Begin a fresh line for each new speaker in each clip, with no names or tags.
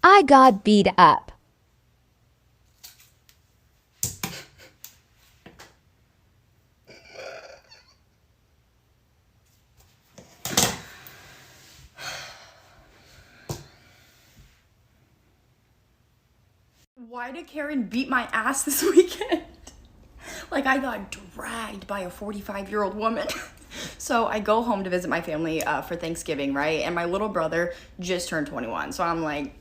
I got beat up.
Why did Karen beat my ass this weekend? Like, I got dragged by a 45-year-old woman. So I go home to visit my family for Thanksgiving, right? And my little brother just turned 21. So I'm like,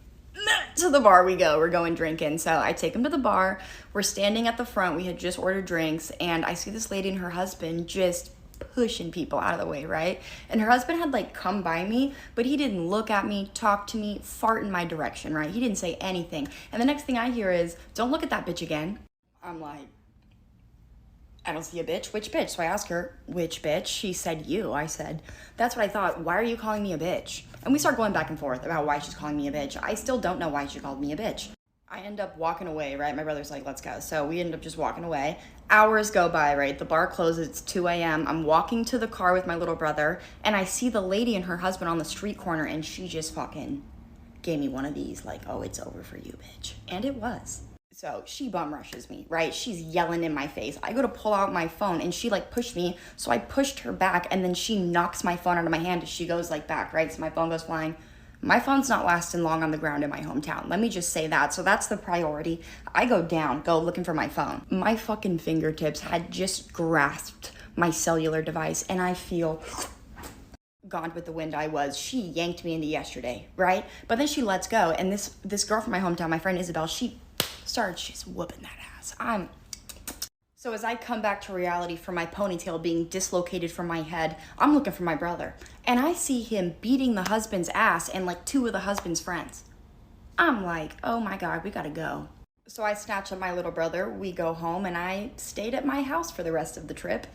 to the bar we go. We're going drinking. So I take him to the bar. We're standing at the front. We had just ordered drinks. And I see this lady and her husband just pushing people out of the way, right? And her husband had like come by me, but he didn't look at me, talk to me, fart in my direction, right? He didn't say anything. And the next thing I hear is, don't look at that bitch again. I'm like, I don't see a bitch. Which bitch? So I asked her, which bitch? She said, you. I said, that's what I thought. Why are you calling me a bitch? And we start going back and forth about why she's calling me a bitch. I still don't know why she called me a bitch. I end up walking away, right? My brother's like, let's go. So we end up just walking away. Hours go by, right? The bar closes. It's 2 a.m. I'm walking to the car with my little brother, and I see the lady and her husband on the street corner, and she just fucking gave me one of these, like, oh, it's over for you, bitch. And it was. So she bum rushes me, right? She's yelling in my face. I go to pull out my phone and she like pushed me. So I pushed her back and then she knocks my phone out of my hand as she goes like back, right? So my phone goes flying. My phone's not lasting long on the ground in my hometown. Let me just say that. So that's the priority. I go down, go looking for my phone. My fucking fingertips had just grasped my cellular device and I feel gone with the wind I was. She yanked me into yesterday, right? But then she lets go. And this girl from my hometown, my friend Isabel, she started just whooping that ass. So as I come back to reality from my ponytail being dislocated from my head, I'm looking for my brother. And I see him beating the husband's ass and like two of the husband's friends. I'm like, oh my God, we gotta go. So I snatch up my little brother, we go home, and I stayed at my house for the rest of the trip.